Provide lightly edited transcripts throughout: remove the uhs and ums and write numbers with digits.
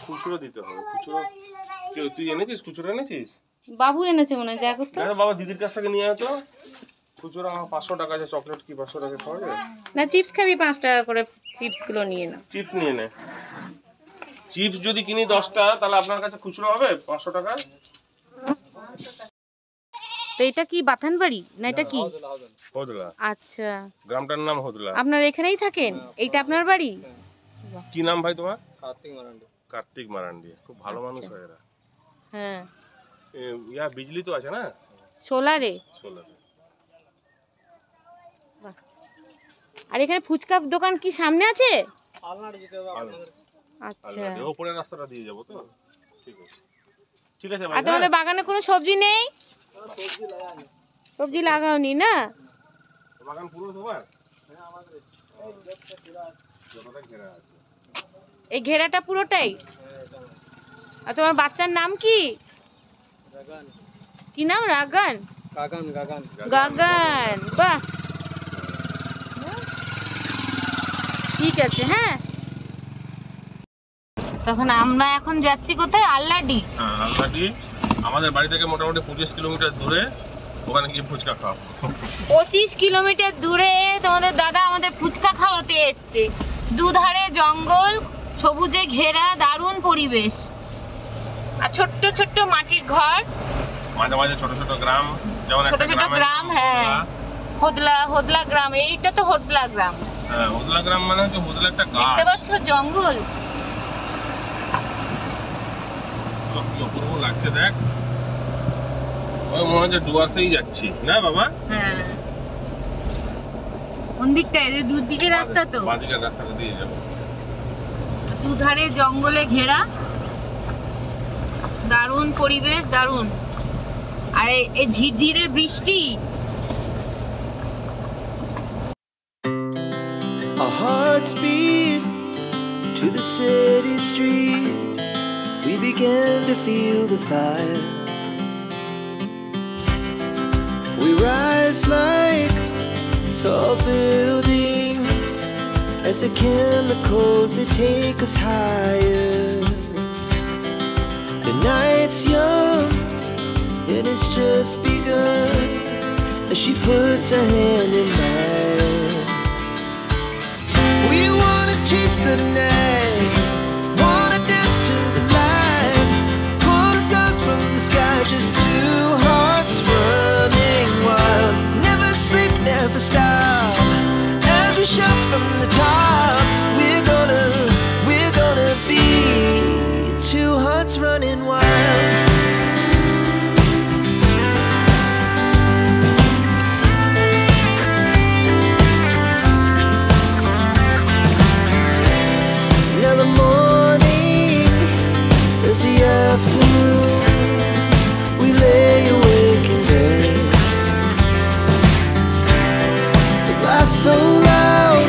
খুচরো দিতে হবে। খুচরো তুই এনেছিস? খুচরো এনেছিস? বাবু এনেছে মনে হয়। দেখো তো। বাবা দিদির কাছ থেকে নিয়ে আয় তো। খুচরো 500 টাকা আছে। চকলেট কি 500 টাকা খাওয়া যায়? না, চিপস খাবি 5 টাকা করে। চিপস গুলো নিয়ে নাও। চিপস নিয়ে নে। চিপস যদি কিনি 10টা তাহলে আপনার কাছে খুচরো হবে 500 টাকা। তো এটা কি বাথানবাড়ি না এটা কি? হোদলা। আচ্ছা, গ্রামটার নাম হোদলা। আপনার এখানেই থাকেন? এইটা আপনার বাড়ি? কি নাম ভাই তোমার? কার্তিক মারান্ডি। কার্তিক মারান্ডি। খুব ভালো মানুষ হয় এরা। হ্যাঁ। ইয়া বিজলি তো আছে না? সোলারে। সোলারে। আর এখানে ফুচকা দোকান কি সামনে আছে? আলনাড়ি যেতে হবে আপনাদের। আচ্ছা, ওপরের রাস্তাটা দিয়ে যাব তো। ঠিক আছে। ঠিক আছে ভাই। আর তোমাদের বাগানে কোনো সবজি নেই? সবজি লাগানি। সবজি লাগাওনি না? বাগান পুরো তোমার? হ্যাঁ আমাদের। এই ঘেরাটা পুরোটাই? হ্যাঁ এটা। আর তোমার বাচ্চার নাম কি? গাগান। কি নাম? রাগান? গাগান গাগান। গাগান। বাহ, ঠিক আছে। হ্যাঁ, তখন আমরা এখন যাচ্ছি কোথায়? আল্লাডি। হ্যাঁ আল্লাডি। আমাদের বাড়ি থেকে মোটামুটি 25 কিলোমিটার দূরে। ওখানে গিয়ে ফুচকা খাও। 25 কিলোমিটার দূরে তোমাদের দাদা আমাদের ফুচকা খাওয়াতে এসছে। দুধারে জঙ্গল, সবুজে ঘেরা, দারুণ পরিবেশ, আর ছোট্ট ছোট্ট মাটির ঘর, মাঝে মাঝে ছোট ছোট গ্রাম, যেমন ছোট ছোট গ্রাম। হ্যাঁ, হোদলা গ্রাম। এইটা তো হোদলা গ্রাম। হ্যাঁ হোদলা গ্রাম মানে হচ্ছে হোদলা একটা গাছ। দেখতে পাচ্ছ জঙ্গল? কি অপূর্ব লাগছে দেখ। ওই মনে হচ্ছে ডুয়ার্সেই যাচ্ছি না বাবা? হ্যাঁ, কোন দিকটা? এই দুদিকে রাস্তা তো। বাঁদিকের রাস্তাটা দিয়ে যাবো। দুধারে জঙ্গলে ঘেরা, দারুণ পরিবেশ, দারুণ। আর এই ঝিরঝিরে বৃষ্টি। Our hearts beat to the city streets. We began to feel the fire. We rise like tall buildings as the chemicals they take us higher. The night's young and it's just begun as she puts her hand in mine. We wanna chase the night, wanna dance to the light, pull the stars from the sky, just two hearts running wild. Never sleep, never stop, as we shout from the top. We're gonna be two hearts running wild. Now the morning is the afternoon. We lay awake in bed. The laughs so loud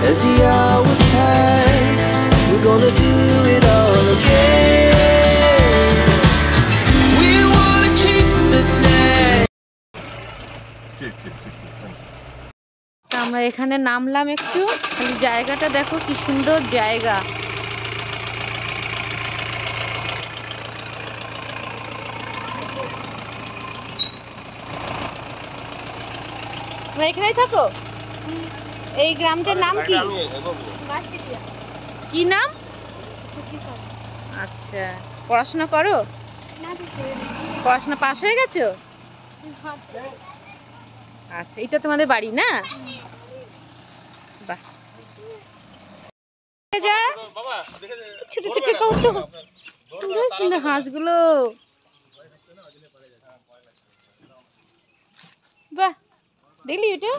as the hours pass. We're gonna do it all again. We wanna chase the night. আমরা এখানে নামলাম একটু, খালি জায়গাটা দেখো কি সুন্দর জায়গা। তোমরা এখানেই থাকো? এই গ্রামটার নাম কি? কি নাম? আচ্ছা, পড়াশোনা করো? পড়াশোনা পাস হয়ে গেছো? আচ্ছা, এটা তোমাদের বাড়ি না? বাহ, যা ছোট ছোট কৌতুক, সুন্দর সুন্দর হাঁসগুলো। বাহ, দেখলি এটা?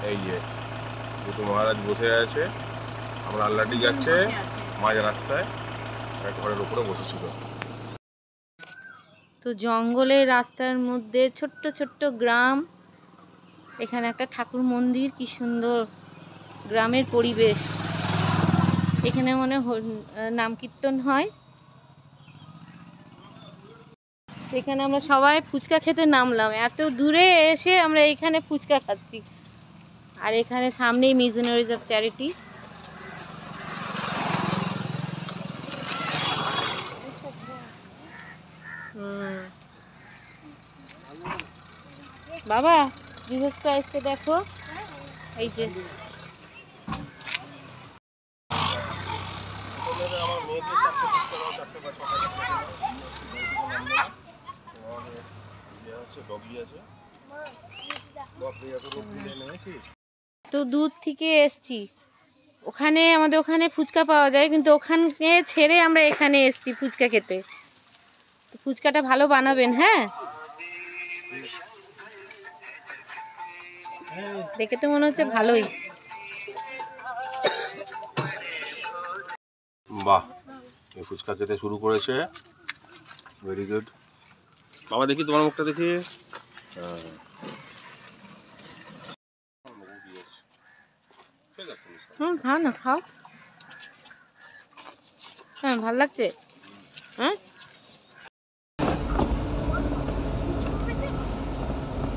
এই যে দুটো মহারাজ বসে আছে, আমরা আল্লাডি যাচ্ছে, মাঝ রাস্তায় এক ঘরের উপরে বসেছিল। তো জঙ্গলের রাস্তার মধ্যে ছোট্ট ছোট্ট গ্রাম, এখানে একটা ঠাকুর মন্দির, কি সুন্দর গ্রামের পরিবেশ। এখানে মনে নাম কীর্তন হয়। এখানে আমরা সবাই ফুচকা খেতে নামলাম, এত দূরে এসে আমরা এইখানে ফুচকা খাচ্ছি। আর এখানে সামনেই মিশনারিজ অফ চ্যারিটি। বাবা জিসাস ক্রাইস্টকে দেখো, এই যে তো দূর থেকে এসছি, ওখানে আমাদের ওখানে ফুচকা পাওয়া যায়, কিন্তু ওখানে ছেড়ে আমরা এখানে এসছি ফুচকা খেতে। তো ফুচকাটা ভালো বানাবেন, হ্যাঁ? দেখে তো মনে হচ্ছে ভালোই। বাহ, এই ফুচকা খেতে শুরু করেছে, ভেরি গুড। বাবা দেখি তোমার মুখটা দেখি। খাও না, খাও। হ্যাঁ, ভালো লাগছে। হ্যাঁ,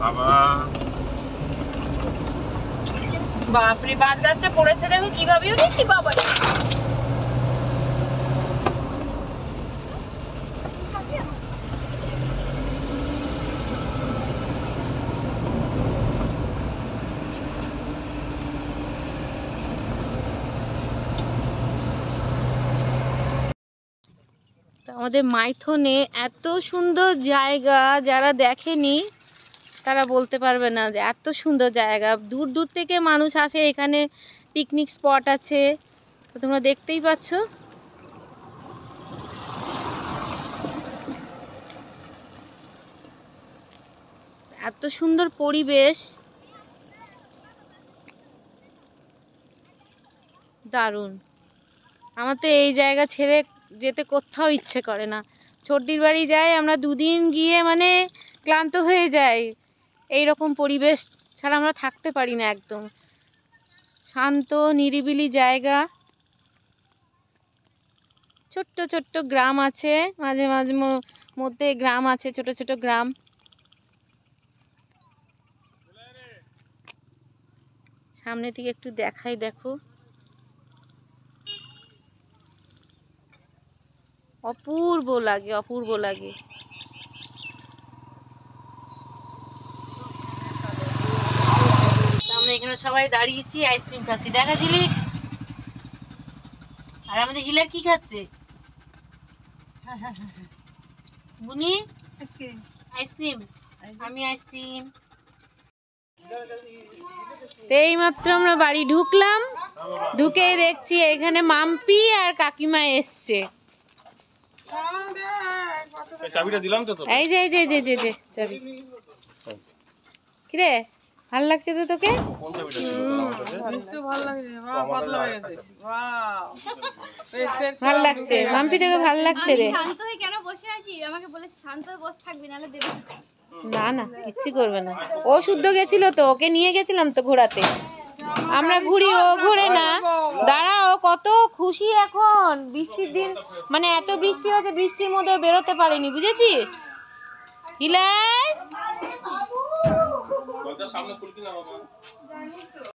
বাবা বাপরে, বাঁশ গাছটা পড়েছে দেখো কিভাবে উঠেছি বাবা। আমাদের মাইথনে এত সুন্দর জায়গা, যারা দেখেনি তারা বলতে পারবে না যে এত সুন্দর জায়গা। দূর দূর থেকে মানুষ আসে, এখানে পিকনিক স্পট আছে, তো তোমরা দেখতেই পাচ্ছ। এত সুন্দর পরিবেশ, দারুণ। আমার তো এই জায়গা ছেড়ে যেতে কোথাও ইচ্ছে করে না। ছোটদির বাড়ি যাই আমরা, দুদিন গিয়ে মানে ক্লান্ত হয়ে যাই। এই রকম পরিবেশ ছাড়া আমরা থাকতে পারি না। একদম শান্ত নিরিবিলি জায়গা, ছোট্ট ছোট্ট গ্রাম আছে, মাঝে মাঝে মধ্যে গ্রাম আছে, ছোট ছোট গ্রাম। সামনে থেকে একটু দেখাই, দেখো অপূর্ব লাগে, অপূর্ব লাগে। আমরা এখানে সবাই দাঁড়িয়েছি, আইসক্রিম খাচ্ছি। দেখা ঝিলিক, আর আমাদের হিলার কি খাচ্ছে? বুনি আইসক্রিম, আমি আইসক্রিম। এই মাত্র আমরা বাড়ি ঢুকলাম, ঢুকে দেখছি এখানে মাম্পি আর কাকিমা এসছে। চাবিটা দিলাম তো। এই যে এই যে এই যে যে চাবি। কিরে, ভালো লাগছে তো তোকে? কোন চাবিটা ছিল তোমার কাছে? ভালো লাগে, পাতলা হয়ে গেছে। ভালো লাগছে মাম্পি, তোকে ভালো লাগছে রে? শান্ত হয়ে কেন বসে আছি? আমাকে বলেছে শান্ত হয়ে বসে থাকবি, নাহলে দেবে। না না, কিচ্ছু করবে না। ও শুদ্ধ গেছিল তো, ওকে নিয়ে গেছিলাম তো ঘোরাতে। আমরা ঘুরি, ও ঘুরে না। দাঁড়া, ও কত খুশি এখন। বৃষ্টির দিন, মানে এত বৃষ্টি হয়েছে, বৃষ্টির মধ্যে বেরোতে পারেনি, বুঝেছিস? হিলাই সামনে খুলকি না বাবা।